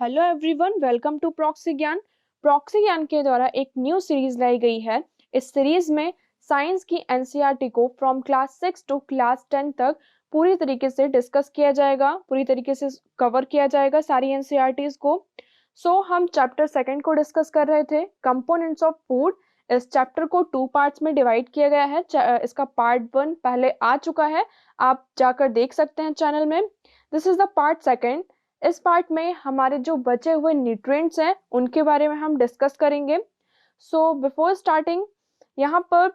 Hello everyone, welcome to proxy Gyan. Proxy Gyan के द्वारा एक न्यू सीरीज लाई गई है। इस सीरीज में साइंस की एनसीईआरटी को फ्रॉम क्लास 6 टू क्लास 10 तक पूरी तरीके से डिस्कस किया जाएगा, पूरी तरीके से कवर किया जाएगा सारी एनसीईआरटीज को। हम चैप्टर सेकंड को डिस्कस कर रहे थे, कंपोनेंट्स ऑफ फूड। इस चैप्टर को 2 पार्ट्स में डिवाइड किया गया है। इसका पार्ट 1 पहले आ चुका है, आप जाकर देख सकते हैं चैनल में। This is the part second. इस पार्ट में हमारे जो बचे हुए न्यूट्रिएंट्स हैं उनके बारे में हम डिस्कस करेंगे। बिफोर स्टार्टिंग, यहाँ पर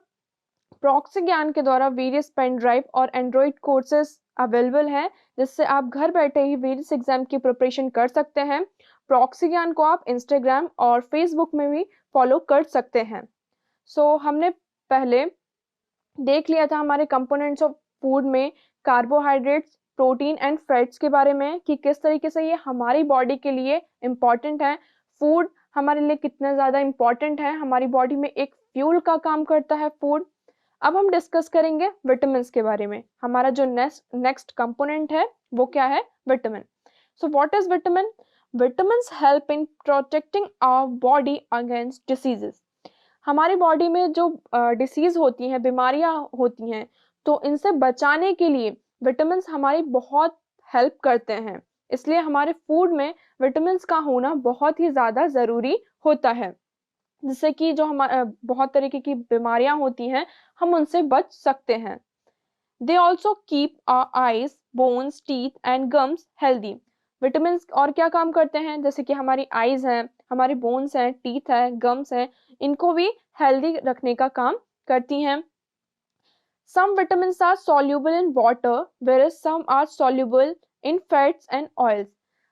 प्रॉक्सी ज्ञान के द्वारा वेरियस पेन ड्राइव और एंड्रॉइड कोर्सेज अवेलेबल हैं, जिससे आप घर बैठे ही वेरियस एग्जाम की प्रिपरेशन कर सकते हैं। प्रॉक्सी ज्ञान को आप इंस्टाग्राम और फेसबुक में भी फॉलो कर सकते हैं। हमने पहले देख लिया था हमारे कंपोनेंट्स ऑफ फूड में कार्बोहाइड्रेट्स, प्रोटीन एंड फैट्स के बारे में कि किस तरीके से ये हमारी बॉडी के लिए इम्पॉर्टेंट है। फूड हमारे लिए कितना ज़्यादा इम्पॉर्टेंट है, हमारी बॉडी में एक फ्यूल का काम करता है फूड। अब हम डिस्कस करेंगे विटामिन्स के बारे में। हमारा जो नेक्स्ट कंपोनेंट है वो क्या है? Vitamin. What is vitamin? Vitamins help in protecting our body against diseases. हमारी बॉडी में जो डिसीज होती हैं, बीमारियां होती हैं, तो इनसे बचाने के लिए विटामिन्स हमारी बहुत हेल्प करते हैं। इसलिए हमारे फूड में विटामिन्स का होना बहुत ही ज़्यादा ज़रूरी होता है, जिससे कि जो हमारे बहुत तरीके की बीमारियां होती हैं हम उनसे बच सकते हैं। They also keep our eyes, bones, teeth and gums healthy. Vitamins और क्या काम करते हैं? जैसे कि हमारी आईज हैं, हमारी बोन्स हैं, टीथ है, गम्स हैं, इनको भी हेल्दी रखने का काम करती हैं। Some vitamins are soluble in water, whereas some are soluble in fats and oils.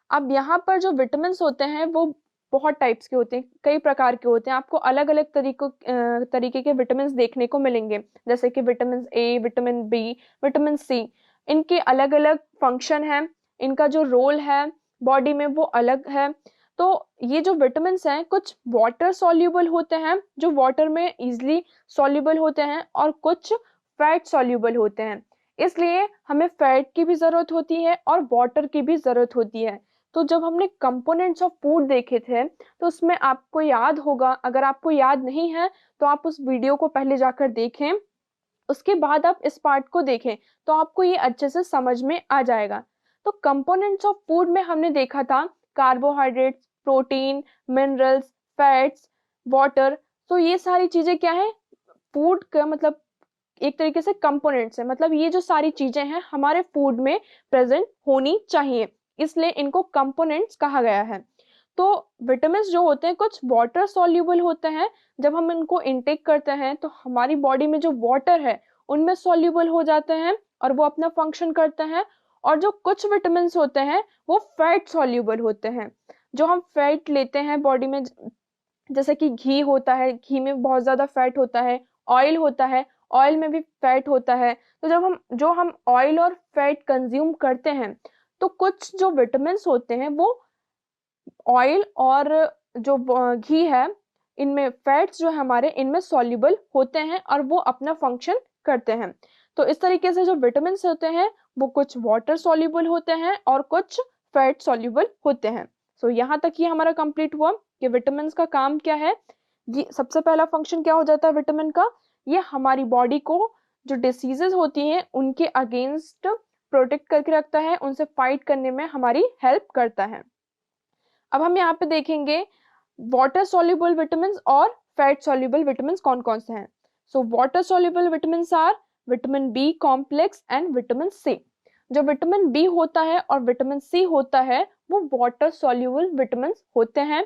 अब यहाँ पर जो विटामिन्स होते हैं वो बहुत टाइप्स के होते हैं, कई प्रकार के होते हैं। आपको अलग अलग तरीके के विटामिन्स देखने को मिलेंगे, जैसे कि vitamin A, vitamin B, vitamin C. इनके अलग अलग फंक्शन है, इनका जो रोल है बॉडी में वो अलग है। तो ये जो विटामिन्स हैं कुछ वाटर सॉल्यूबल होते हैं, जो वाटर में इजीली सॉल्यूबल होते हैं, और कुछ फैट सॉल्यूबल होते हैं। इसलिए हमें फैट की भी जरूरत होती है और वाटर की भी जरूरत होती है। तो जब हमने कंपोनेंट्स ऑफ फूड देखे थे तो उसमें आपको याद होगा, अगर आपको याद नहीं है तो आप उस वीडियो को पहले जाकर देखें, उसके बाद आप इस पार्ट को देखें तो आपको ये अच्छे से समझ में आ जाएगा। तो कंपोनेंट्स ऑफ फूड में हमने देखा था carbohydrates, protein, minerals, fats, water. तो ये सारी चीजें क्या है? फूड का मतलब एक तरीके से कंपोनेंट्स है, मतलब ये जो सारी चीजें हैं हमारे फूड में प्रेजेंट होनी चाहिए, इसलिए इनको कंपोनेंट्स कहा गया है। तो विटामिन्स जो होते हैं कुछ वाटर सॉल्यूबल होते हैं। जब हम इनको इनटेक करते हैं तो हमारी बॉडी में जो वाटर है उनमें सॉल्यूबल हो जाते हैं और वो अपना फंक्शन करते हैं। और जो कुछ विटामिन्स होते हैं वो फैट सॉल्यूबल होते हैं। जो हम फैट लेते हैं बॉडी में, जैसे कि घी होता है, घी में बहुत ज्यादा फैट होता है, ऑयल होता है, ऑयल में भी फैट होता है। तो जब हम ऑयल और फैट कंज्यूम करते हैं तो कुछ जो विटामिन्स होते हैं वो ऑयल और जो घी है, इनमें फैट्स जो है हमारे इनमें सॉल्युबल होते हैं और वो अपना फंक्शन करते हैं। तो इस तरीके से जो विटामिन्स होते हैं वो कुछ वाटर सॉल्युबल होते हैं और कुछ फैट सॉल्युबल होते हैं। यहाँ तक ये हमारा कंप्लीट हुआ कि विटामिन्स का काम क्या है। ये सबसे पहला फंक्शन क्या हो जाता है विटामिन का? ये हमारी बॉडी को जो डिसीजेज होती हैं उनके अगेंस्ट प्रोटेक्ट करके रखता है, उनसे फाइट करने में हमारी हेल्प करता है। अब हम यहाँ पे देखेंगे वाटर सॉल्युबल विटामिन्स और फैट सॉल्युबल विटामिन्स कौन कौन से हैं। Water soluble vitamins are vitamin B complex and vitamin C. जो विटामिन बी होता है और विटामिन सी होता है वो वाटर सॉल्युबल विटामिन्स होते हैं।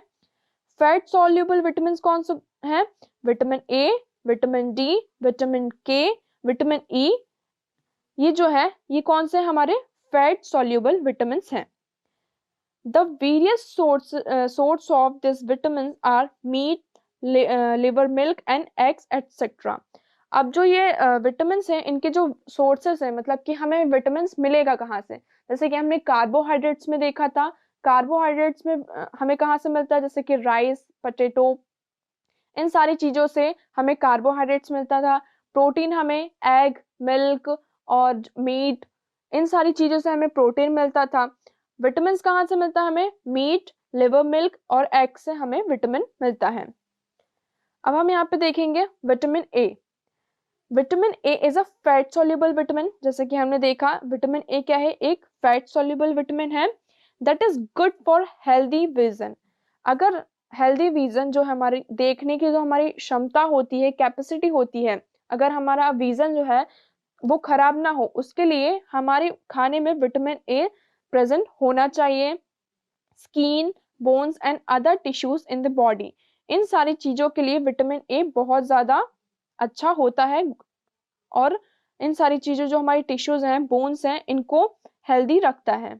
फैट सॉल्युबल विटामिन्स कौन से हैं? Vitamin A, vitamin D, vitamin के, विटामिन ई। ये जो है ये कौन से हमारे फैट सॉल्युबल विटामिन्स हैं। The various source of these vitamins are meat, liver, milk and eggs etc. अब जो ये विटामिन्स हैं इनके जो सोर्सेस हैं, मतलब कि हमें विटामिन्स मिलेगा कहाँ से? जैसे कि हमने कार्बोहाइड्रेट्स में देखा था, कार्बोहाइड्रेट्स में हमें कहाँ से मिलता है? जैसे कि राइस, पोटैटो, इन सारी चीजों से हमें कार्बोहाइड्रेट्स मिलता था। प्रोटीन हमें एग, मिल्क और मीट, इन सारी चीजों से हमें प्रोटीन मिलता था। विटामिन्स कहाँ से मिलता है हमें? मीट, लिवर मिल्क और एग से हमें विटामिन मिलता है। अब हम यहाँ पे देखेंगे vitamin A. Vitamin A is a fat soluble vitamin. जैसे कि हमने देखा विटामिन ए क्या है, एक फैट सॉल्युबल विटामिन है that is good for healthy vision. अगर हेल्दी विजन जो हमारी देखने की जो हमारी क्षमता होती है, कैपेसिटी होती है, अगर हमारा विजन जो है वो खराब ना हो, उसके लिए हमारे खाने में विटामिन ए प्रेजेंट होना चाहिए। Skin, bones and other tissues in the body, इन सारी चीजों के लिए विटामिन ए बहुत ज्यादा अच्छा होता है और इन सारी चीजों जो हमारी टिश्यूज हैं, बोन्स हैं, इनको हेल्दी रखता है।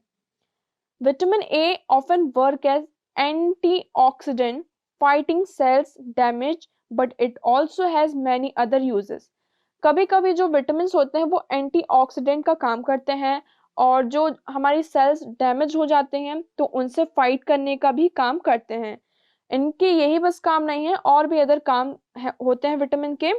Vitamin A often work as antioxidant fighting cells damage, but it also has many other uses. कभी कभी जो विटामिन होते हैं वो एंटीऑक्सीडेंट का काम करते हैं और जो हमारी सेल्स डैमेज हो जाते हैं तो उनसे फाइट करने का भी काम करते हैं। इनके यही बस काम नहीं है, और भी अदर काम होते हैं विटामिन के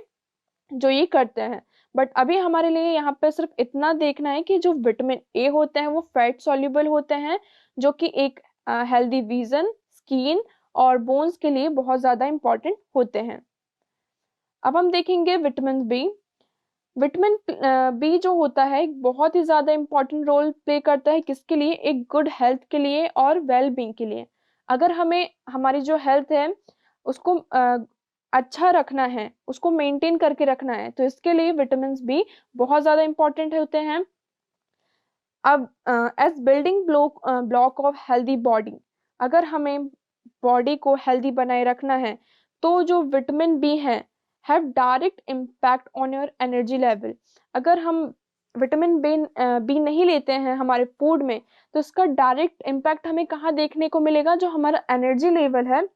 जो ये करते हैं। बट अभी हमारे लिए यहाँ पे सिर्फ इतना देखना है कि जो विटामिन ए होते हैं वो फैट सॉल्युबल होते हैं, जो कि एक हेल्दी विजन, स्किन और बोन्स के लिए बहुत ज़्यादा इम्पोर्टेंट होते हैं। अब हम देखेंगे विटामिन बी। विटामिन बी जो होता है एक बहुत ही ज़्यादा इम्पोर्टेंट रोल प्ले करता है, किसके लिए, एक गुड हेल्थ के लिए और वेल बींग के लिए। अगर हमें हमारी जो हेल्थ है उसको अच्छा रखना है, उसको मेंटेन करके रखना है, तो इसके लिए विटामिन बी बहुत ज़्यादा इम्पोर्टेंट होते हैं। अब as building block of healthy body, अगर हमें बॉडी को हेल्दी बनाए रखना है तो जो विटामिन बी है have direct impact on your energy level. अगर हम विटामिन बी नहीं लेते हैं हमारे फूड में तो इसका डायरेक्ट इम्पैक्ट हमें कहाँ देखने को मिलेगा, जो हमारा एनर्जी लेवल है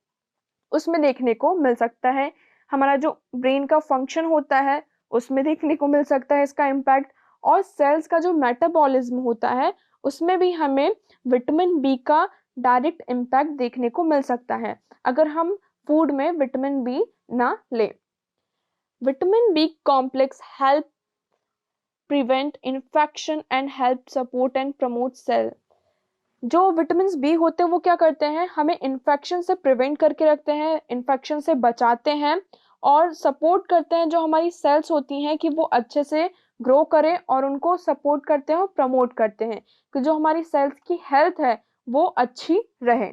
उसमें देखने को मिल सकता है। हमारा जो ब्रेन का फंक्शन होता है उसमें देखने को मिल सकता है इसका इम्पैक्ट, और सेल्स का जो मेटाबॉलिज्म होता है उसमें भी हमें विटामिन बी का डायरेक्ट इम्पैक्ट देखने को मिल सकता है अगर हम फूड में विटामिन बी ना ले। Vitamin B complex help prevent infection and help support and promote cell. जो विटामिन बी होते हैं वो क्या करते हैं, हमें इन्फेक्शन से प्रिवेंट करके रखते हैं, इन्फेक्शन से बचाते हैं और सपोर्ट करते हैं जो हमारी सेल्स होती हैं कि वो अच्छे से ग्रो करें, और उनको सपोर्ट करते हैं और प्रमोट करते हैं कि जो हमारी सेल्स की हेल्थ है वो अच्छी रहे।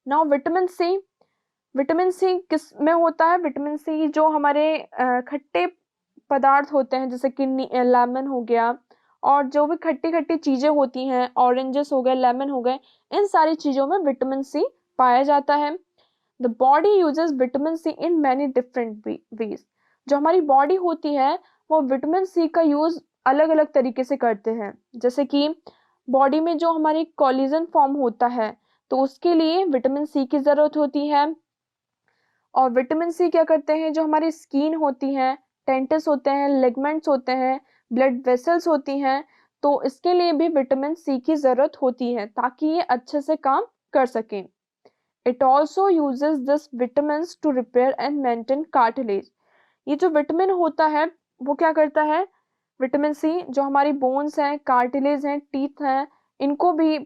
नाउ विटामिन सी किस में होता है, विटामिन सी जो हमारे खट्टे पदार्थ होते हैं जैसे कि लेमन हो गया, और जो भी खट्टी खट्टी चीजें होती हैं, ऑरेंजेस हो गए, लेमन हो गए, इन सारी चीजों में विटामिन सी पाया जाता है। The body uses vitamin C in many different ways. जो हमारी बॉडी होती है वो विटामिन सी का यूज अलग अलग तरीके से करते हैं। जैसे कि बॉडी में जो हमारी कोलेजन फॉर्म होता है तो उसके लिए विटामिन सी की जरूरत होती है। और विटामिन सी क्या करते हैं, जो हमारी स्किन होती है, टेंटिस होते हैं, लिगमेंट्स होते हैं, ब्लड वेसल्स होती हैं, तो इसके लिए भी विटामिन सी की जरूरत होती है ताकि ये अच्छे से काम कर सकें। It also uses this vitamin to repair and maintain cartilage. ये जो विटामिन होता है वो क्या करता है, विटामिन सी जो हमारी बोन्स हैं, कार्टिलेज हैं, टीथ हैं, इनको भी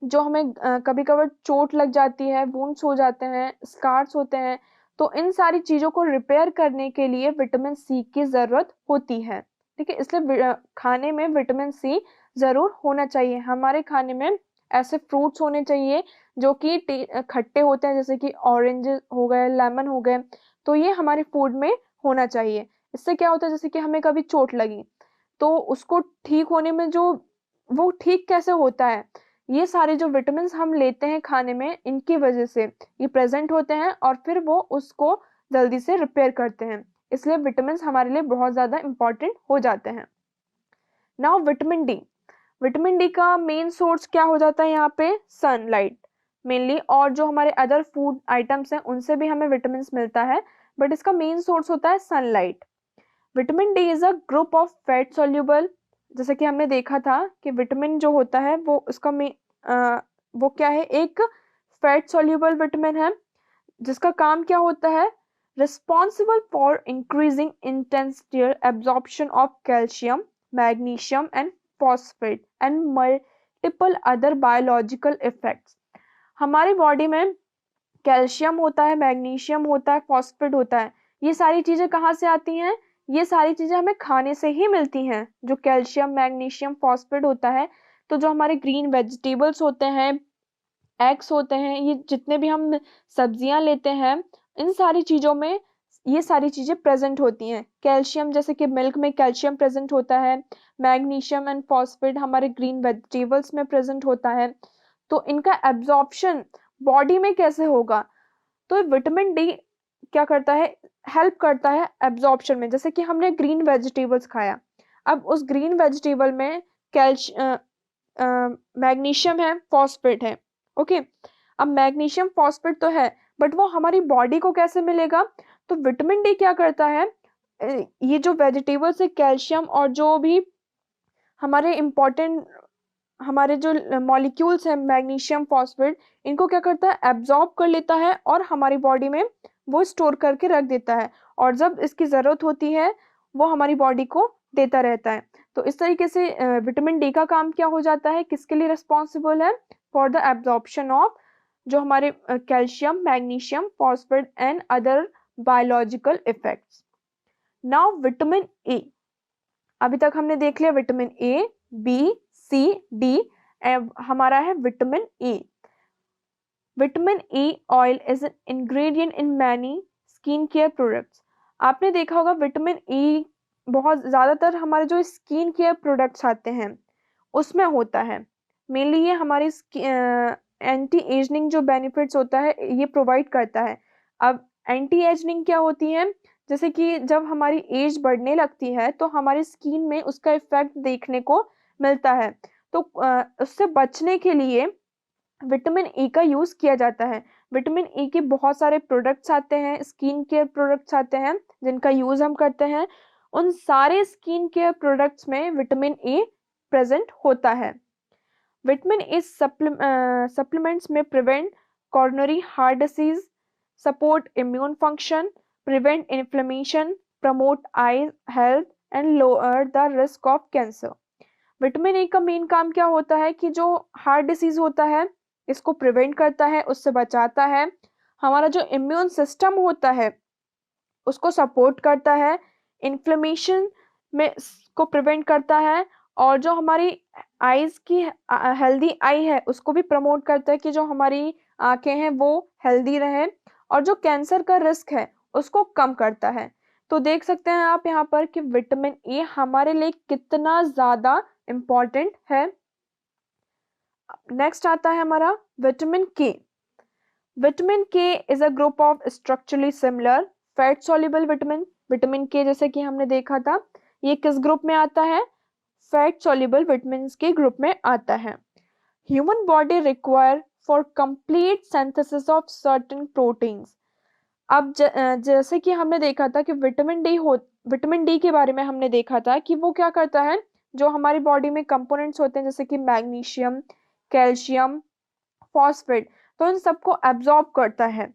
जो हमें कभी कभार चोट लग जाती है, वुंड्स हो जाते हैं, स्कार्स होते हैं, तो इन सारी चीज़ों को रिपेयर करने के लिए विटामिन सी की ज़रूरत होती है। ठीक है, इसलिए खाने में विटामिन सी ज़रूर होना चाहिए। हमारे खाने में ऐसे फ्रूट्स होने चाहिए जो कि खट्टे होते हैं, जैसे कि ऑरेंज हो गए, लेमन हो गए, तो ये हमारे फूड में होना चाहिए। इससे क्या होता है, जैसे कि हमें कभी चोट लगी तो उसको ठीक होने में जो वो ठीक कैसे होता है, ये सारे जो विटामिन हम लेते हैं खाने में, इनकी वजह से ये प्रेजेंट होते हैं और फिर वो उसको जल्दी से रिपेयर करते हैं। इसलिए विटामिन हमारे लिए बहुत ज़्यादा इंपॉर्टेंट हो जाते हैं। नाउ विटामिन डी का मेन सोर्स क्या हो जाता है यहाँ पे, सनलाइट मेनली, और जो हमारे अदर फूड आइटम्स हैं उनसे भी हमें विटामिन मिलता है, बट इसका मेन सोर्स होता है sunlight. Vitamin D is a group of fat soluble. जैसे कि हमने देखा था कि विटामिन जो होता है वो उसका वो क्या है, एक फैट सॉल्युबल विटामिन है जिसका काम क्या होता है, responsible for increasing intensity absorption of calcium, magnesium and phosphate and multiple other biological effects. हमारी बॉडी में कैल्शियम होता है, मैग्नीशियम होता है, फॉस्फेट होता है। ये सारी चीजें कहाँ से आती हैं? ये सारी चीजें हमें खाने से ही मिलती हैं। जो कैल्शियम, मैग्नीशियम, फॉस्फेट होता है, तो जो हमारे ग्रीन वेजिटेबल्स होते हैं, एग्स होते हैं, ये जितने भी हम सब्जियां लेते हैं, इन सारी चीजों में ये सारी चीजें प्रेजेंट होती हैं। कैल्शियम जैसे कि मिल्क में कैल्शियम प्रेजेंट होता है, मैग्नीशियम एंड फॉस्फेट हमारे ग्रीन वेजिटेबल्स में प्रेजेंट होता है। तो इनका एब्जॉर्प्शन बॉडी में कैसे होगा? तो विटामिन डी क्या करता है? हेल्प करता है एब्जॉर्प्शन में। जैसे कि हमने ग्रीन वेजिटेबल्स खाया, अब उस ग्रीन वेजिटेबल में मैग्नीशियम है, फॉस्फेट है। ओके, अब मैग्नीशियम फॉस्फेट तो है, बट वो हमारी बॉडी को कैसे मिलेगा? तो विटामिन डी क्या करता है, ये जो वेजिटेबल से कैल्शियम और जो भी हमारे इंपॉर्टेंट हमारे जो मॉलिक्यूल्स हैं, मैग्नीशियम, फॉस्फेट, इनको क्या करता है? एब्जॉर्ब कर लेता है और हमारी बॉडी में वो स्टोर करके रख देता है, और जब इसकी ज़रूरत होती है वो हमारी बॉडी को देता रहता है। तो इस तरीके से विटामिन डी का काम क्या हो जाता है, किसके लिए रिस्पॉन्सिबल है? फॉर द एब्जॉर्प्शन ऑफ जो हमारे calcium, magnesium, phosphate and other biological effects. Now vitamin A, अभी तक हमने देख लिया vitamin A, B, C, D. हमारा है vitamin A. Vitamin A oil is an ingredient in many skin care products. आपने देखा होगा विटामिन ए बहुत ज़्यादातर हमारे जो स्किन केयर प्रोडक्ट्स आते हैं उसमें होता है। मेनली ये हमारी एंटी एजिंग जो बेनिफिट्स होता है ये प्रोवाइड करता है। अब एंटी एजिंग क्या होती है? जैसे कि जब हमारी एज बढ़ने लगती है तो हमारी स्किन में उसका इफेक्ट देखने को मिलता है। तो उससे बचने के लिए विटामिन ए का यूज़ किया जाता है। विटामिन ए के बहुत सारे प्रोडक्ट्स आते हैं, स्किन केयर प्रोडक्ट्स आते हैं जिनका यूज़ हम करते हैं। उन सारे स्किन केयर प्रोडक्ट्स में विटामिन ए प्रेजेंट होता है। विटामिन ए सप्लीमेंट्स में prevent coronary heart disease, support immune function, prevent inflammation, promote eye health and lower the risk of cancer। Vitamin A का मेन काम क्या होता है कि जो हार्ट डिसीज होता है इसको प्रिवेंट करता है, उससे बचाता है। हमारा जो इम्यून सिस्टम होता है उसको सपोर्ट करता है, इन्फ्लेमेशन में को प्रिवेंट करता है, और जो हमारी आईज की हेल्दी आई है उसको भी प्रमोट करता है कि जो हमारी आंखें हैं वो हेल्दी रहे, और जो कैंसर का रिस्क है उसको कम करता है। तो देख सकते हैं आप यहाँ पर कि विटामिन ए हमारे लिए कितना ज़्यादा इम्पॉर्टेंट है। नेक्स्ट आता है हमारा विटामिन के। विटामिन के is a group of structurally similar fat soluble vitamin. Vitamin के जैसे कि हमने देखा था ये किस ग्रुप में आता है? फैट सॉल्युबल विटामिन के ग्रुप में आता है। Human body require for complete synthesis of certain proteins. अब जैसे कि हमने देखा था कि विटामिन डी के बारे में हमने देखा था कि वो क्या करता है, जो हमारी बॉडी में कंपोनेंट्स होते हैं जैसे कि मैग्नीशियम, कैल्शियम, फॉस्फेट, तो इन सबको एब्जॉर्ब करता है।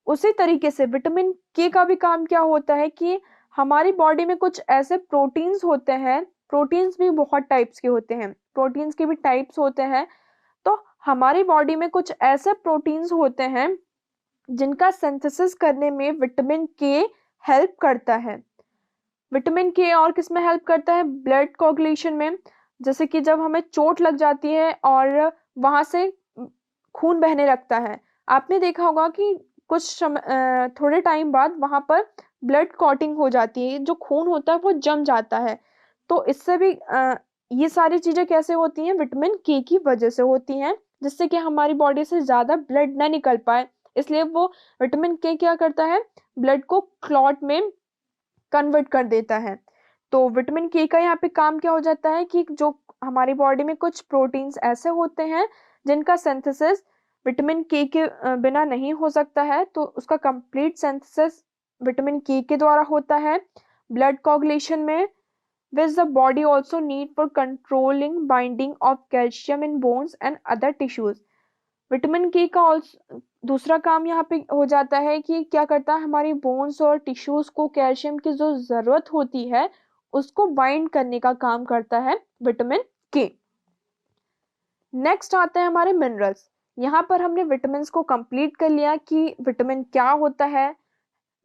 उसी तरीके से विटामिन के का भी काम क्या होता है कि हमारी बॉडी में कुछ ऐसे प्रोटीन्स होते हैं, प्रोटीन्स भी बहुत टाइप्स के होते हैं, प्रोटीन्स के भी टाइप्स होते हैं। तो हमारी बॉडी में कुछ ऐसे प्रोटीन्स होते हैं जिनका सिंथेसिस करने में विटामिन के हेल्प करता है। विटामिन के और किस में हेल्प करता है? ब्लड कोगुलेशन में। जैसे कि जब हमें चोट लग जाती है और वहां से खून बहने लगता है, आपने देखा होगा कि थोड़े टाइम बाद वहां पर ब्लड क्लॉटिंग हो जाती है, जो खून होता है वो जम जाता है। तो इससे भी ये सारी चीजें कैसे होती हैं? विटामिन के की वजह से होती हैं, जिससे कि हमारी बॉडी से ज्यादा ब्लड ना निकल पाए, इसलिए वो विटामिन के क्या करता है? ब्लड को क्लॉट में कन्वर्ट कर देता है। तो विटामिन के का यहाँ पे काम क्या हो जाता है कि जो हमारी बॉडी में कुछ प्रोटीन्स ऐसे होते हैं जिनका सिंथेसिस विटामिन के बिना नहीं हो सकता है, तो उसका कंप्लीट सिंथेसिस विटामिन के द्वारा होता है ब्लड कोगुलेशन में, which the body also need for controlling binding of calcium in bones and other tissues। Vitamin के का दूसरा काम यहाँ पे हो जाता है कि क्या करता है, हमारी बोन्स और टिश्यूज को कैल्शियम की जो जरूरत होती है उसको बाइंड करने का काम करता है विटामिन के। नेक्स्ट आते हैं हमारे मिनरल्स। यहाँ पर हमने विटामिन को कंप्लीट कर लिया कि विटामिन क्या होता है।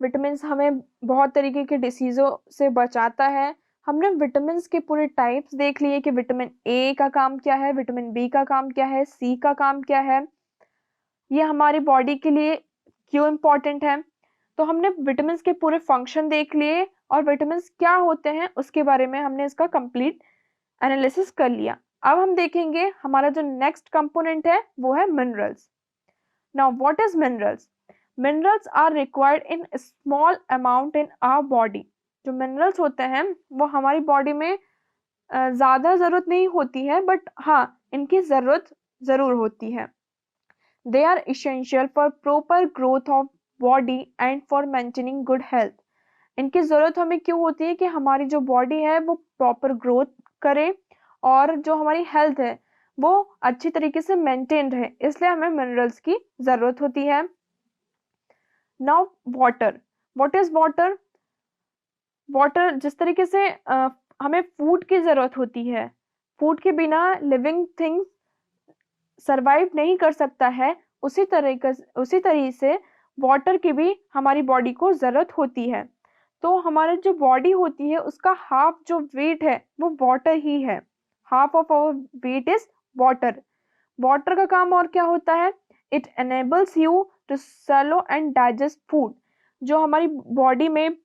विटामिन हमें बहुत तरीके के डिसीज़ों से बचाता है। हमने विटामिन के पूरे टाइप्स देख लिए कि विटामिन ए का काम क्या है, विटामिन बी का काम क्या है, सी का काम क्या है, ये हमारी बॉडी के लिए क्यों इम्पोर्टेंट है। तो हमने विटामिन के पूरे फंक्शन देख लिए और विटामिन क्या होते हैं उसके बारे में हमने इसका कंप्लीट एनालिसिस कर लिया। अब हम देखेंगे हमारा जो नेक्स्ट कंपोनेंट है वो है minerals. Now what is minerals? Minerals are required in small amount in our body. जो मिनरल्स होते हैं वो हमारी बॉडी में ज़्यादा ज़रूरत नहीं होती है, बट हाँ इनकी ज़रूरत ज़रूर होती है। They are essential for proper growth of body and for maintaining good health. इनकी ज़रूरत हमें क्यों होती है कि हमारी जो बॉडी है वो प्रॉपर ग्रोथ करे और जो हमारी हेल्थ है वो अच्छी तरीके से मेंटेन रहे, इसलिए हमें मिनरल्स की ज़रूरत होती है। Now water, what is water? Water जिस तरीके से हमें फूड की ज़रूरत होती है, फूड के बिना लिविंग थिंग सरवाइव नहीं कर सकता है, उसी तरह से वाटर की भी हमारी बॉडी को ज़रूरत होती है। तो हमारी जो बॉडी होती है उसका हाफ जो वेट है वो वाटर ही है। Half of our weight is water. Water का काम और क्या होता है? It enables you to swallow and digest food. जो हमारी बॉडी में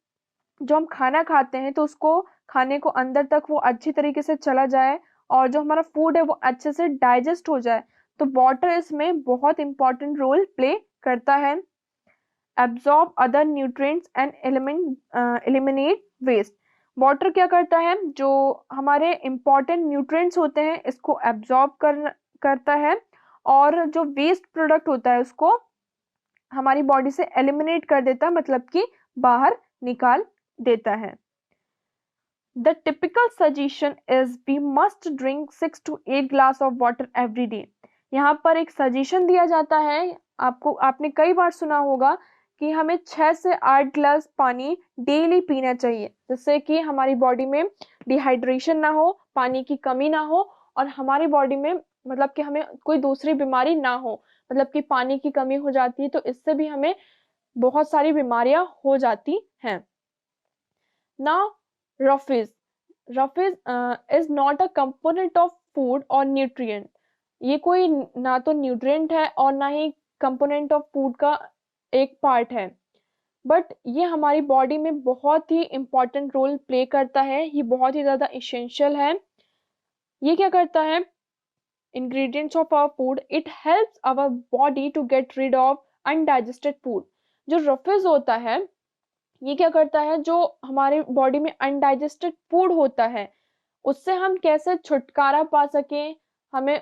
जो हम खाना खाते हैं तो उसको खाने को अंदर तक वो अच्छी तरीके से चला जाए और जो हमारा फूड है वो अच्छे से डाइजेस्ट हो जाए। तो वाटर इसमें बहुत इंपॉर्टेंट रोल प्ले करता है। Absorb other nutrients and eliminate waste. Water क्या करता है? जो हमारे इंपॉर्टेंट न्यूट्रिएंट्स होते हैं इसको एब्जॉर्ब करता है और जो वेस्ट प्रोडक्ट होता है उसको हमारी बॉडी से एलिमिनेट कर देता है, मतलब कि बाहर निकाल देता है। The typical suggestion is we must drink 6 to 8 glass of water every day। यहाँ पर एक सजेशन दिया जाता है, आपने कई बार सुना होगा कि हमें 6 से 8 ग्लास पानी डेली पीना चाहिए, जिससे कि हमारी बॉडी में डिहाइड्रेशन ना हो, पानी की कमी ना हो और हमारी बॉडी में मतलब कि हमें कोई दूसरी बीमारी ना हो। मतलब कि पानी की कमी हो जाती है तो इससे भी हमें बहुत सारी बीमारियां हो जाती हैं। Now, roughage. Roughage is not a component of food or nutrient। ये कोई ना तो न्यूट्रिएंट है और ना ही कंपोनेंट ऑफ फूड का एक पार्ट है, बट ये हमारी बॉडी में बहुत ही इम्पॉर्टेंट रोल प्ले करता है। ये बहुत ही ज़्यादा इसेंशियल है। ये क्या करता है? ingredients of our food, it helps our body to get rid of undigested food। जो रफेज होता है ये क्या करता है? जो हमारे बॉडी में अनडाइजेस्टेड फूड होता है उससे हम कैसे छुटकारा पा सकें, हमें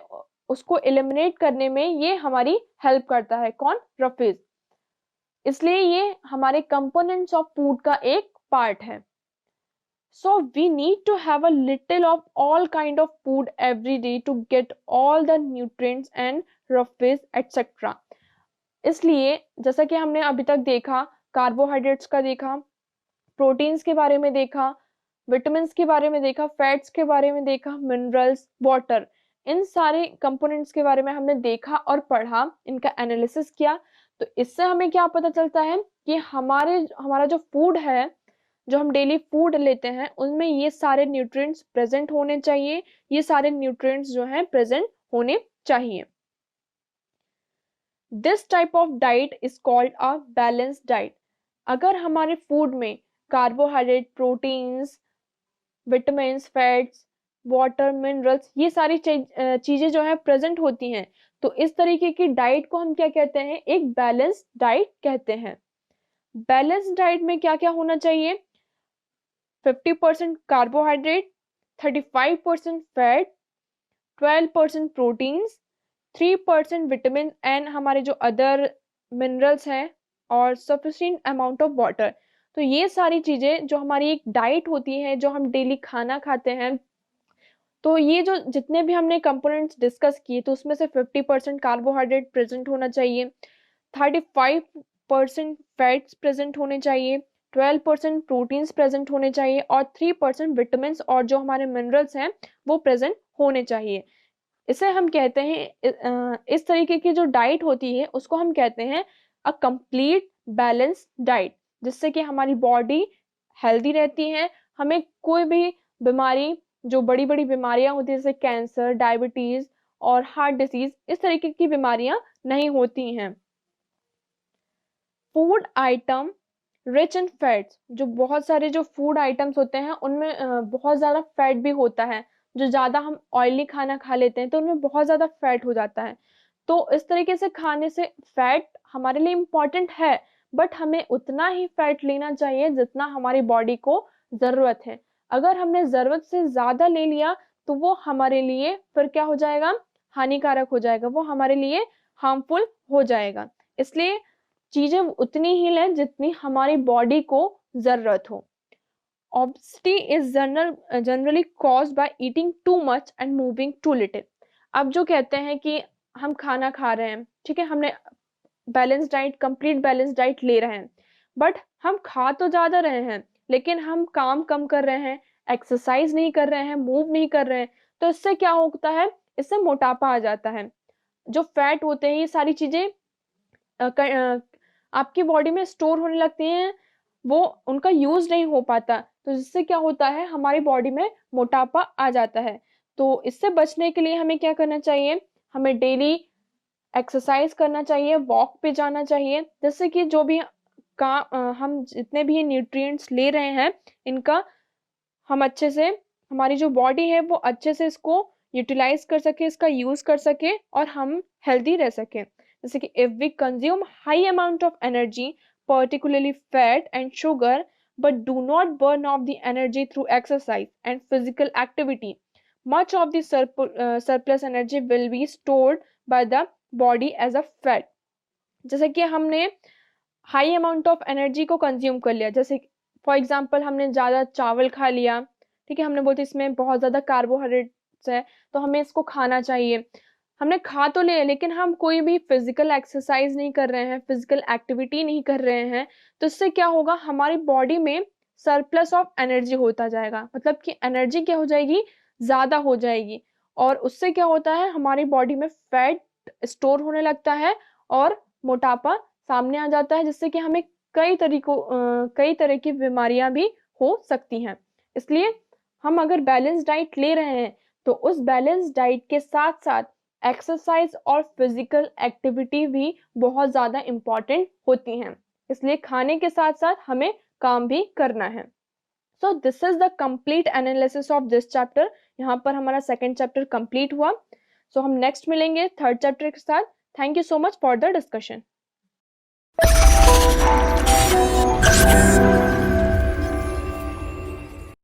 उसको एलिमिनेट करने में ये हमारी हेल्प करता है। कौन? रफेज। इसलिए ये हमारे कंपोनेंट्स ऑफ फूड का एक पार्ट है। So we need to have a little of all kind of food every day to get all the nutrients and roughage etc। इसलिए जैसा कि हमने अभी तक देखा, कार्बोहाइड्रेट्स का देखा, प्रोटीन्स के बारे में देखा, विटामिन्स के बारे में देखा, फैट्स के बारे में देखा, मिनरल्स, वाटर, इन सारे कंपोनेंट्स के बारे में हमने देखा और पढ़ा, इनका एनालिसिस किया। तो इससे हमें क्या पता चलता है कि हमारा जो फूड है, जो हम डेली फूड लेते हैं उनमें ये सारे न्यूट्रिएंट्स प्रेजेंट होने चाहिए। ये सारे न्यूट्रिएंट्स जो हैं प्रेजेंट होने चाहिए। This type of diet is called a balanced diet. अगर हमारे फूड में carbohydrate, proteins, vitamins, fats, water, minerals, ये सारी चीजें जो है प्रेजेंट होती हैं तो इस तरीके की डाइट को हम क्या कहते हैं? एक बैलेंस्ड डाइट कहते हैं। बैलेंस्ड डाइट में क्या क्या होना चाहिए? 50% carbohydrate, 35% fat, 12% proteins, 3% vitamin and हमारे जो अदर मिनरल्स हैं और सफिशिएंट अमाउंट ऑफ वाटर। तो ये सारी चीज़ें जो हमारी एक डाइट होती है, जो हम डेली खाना खाते हैं, तो ये जो जितने भी हमने कंपोनेंट्स डिस्कस किए तो उसमें से 50% कार्बोहाइड्रेट प्रेजेंट होना चाहिए, 35% फैट्स प्रेजेंट होने चाहिए, 12% प्रोटीन्स प्रेजेंट होने चाहिए और 3% विटामिन्स और जो हमारे मिनरल्स हैं वो प्रेजेंट होने चाहिए। इसे हम कहते हैं इस तरीके की जो डाइट होती है उसको हम कहते हैं अ कंप्लीट बैलेंस डाइट, जिससे कि हमारी बॉडी हेल्दी रहती है, हमें कोई भी बीमारी, जो बड़ी बड़ी बीमारियां होती है जैसे कैंसर, डायबिटीज और हार्ट डिसीज, इस तरीके की बीमारियां नहीं होती हैं। Food item rich in fats, जो बहुत सारे जो फूड आइटम्स होते हैं उनमें बहुत ज़्यादा फैट भी होता है। जो ज़्यादा हम ऑयली खाना खा लेते हैं तो उनमें बहुत ज़्यादा फैट हो जाता है। तो इस तरीके से खाने से फैट हमारे लिए इम्पॉर्टेंट है, बट हमें उतना ही फैट लेना चाहिए जितना हमारी बॉडी को ज़रूरत है। अगर हमने ज़रूरत से ज़्यादा ले लिया तो वो हमारे लिए फिर क्या हो जाएगा, हानिकारक हो जाएगा, वो हमारे लिए हार्मफुल हो जाएगा। इसलिए चीजें उतनी ही लें जितनी हमारी बॉडी को जरूरत हो। Obesity is generally caused by eating too much and moving too little। अब जो कहते हैं कि हम खाना खा रहे हैं, ठीक है, हमने balance diet, complete balance diet ले रहे हैं, बट हम खा तो ज्यादा रहे हैं लेकिन हम काम कम कर रहे हैं, एक्सरसाइज नहीं कर रहे हैं, मूव नहीं कर रहे हैं। तो इससे क्या होता है, इससे मोटापा आ जाता है। जो फैट होते हैं ये सारी चीजें आपकी बॉडी में स्टोर होने लगती हैं, वो उनका यूज नहीं हो पाता, तो जिससे क्या होता है, हमारी बॉडी में मोटापा आ जाता है। तो इससे बचने के लिए हमें क्या करना चाहिए, हमें डेली एक्सरसाइज करना चाहिए, वॉक पे जाना चाहिए, जिससे कि जो भी हम जितने भी न्यूट्रिएंट्स ले रहे हैं इनका हम अच्छे से, हमारी जो बॉडी है वो अच्छे से इसको यूटिलाइज कर सके, इसका यूज कर सके और हम हेल्दी रह सके। जैसे कि if we consume high amount of energy, particularly fat and sugar, but do not burn off the energy through exercise and physical activity, much of the surplus energy will be stored by the body as a fat। जैसे कि हमने high amount of energy को consume कर लिया, जैसे for example हमने ज़्यादा चावल खा लिया, ठीक है, हमने बोलते इसमें बहुत ज़्यादा कार्बोहाइड्रेट्स है तो हमें इसको खाना चाहिए। हमने खा तो लिया लेकिन हम कोई भी फिजिकल एक्सरसाइज नहीं कर रहे हैं, फिजिकल एक्टिविटी नहीं कर रहे हैं, तो इससे क्या होगा, हमारी बॉडी में सरप्लस ऑफ एनर्जी होता जाएगा, मतलब कि एनर्जी क्या हो जाएगी, ज़्यादा हो जाएगी, और उससे क्या होता है, हमारी बॉडी में फैट स्टोर होने लगता है और मोटापा सामने आ जाता है, जिससे कि हमें कई तरह की बीमारियां भी हो सकती हैं। इसलिए हम अगर बैलेंस डाइट ले रहे हैं तो उस बैलेंस डाइट के साथ साथ एक्सरसाइज और फिजिकल एक्टिविटी भी बहुत ज़्यादा इम्पॉर्टेंट होती हैं। इसलिए खाने के साथ साथ हमें काम भी करना है। So this is the complete analysis of this chapter. यहाँ पर हमारा सेकेंड चैप्टर कंप्लीट हुआ। सो हम नेक्स्ट मिलेंगे थर्ड चैप्टर के साथ। Thank you so much for the discussion.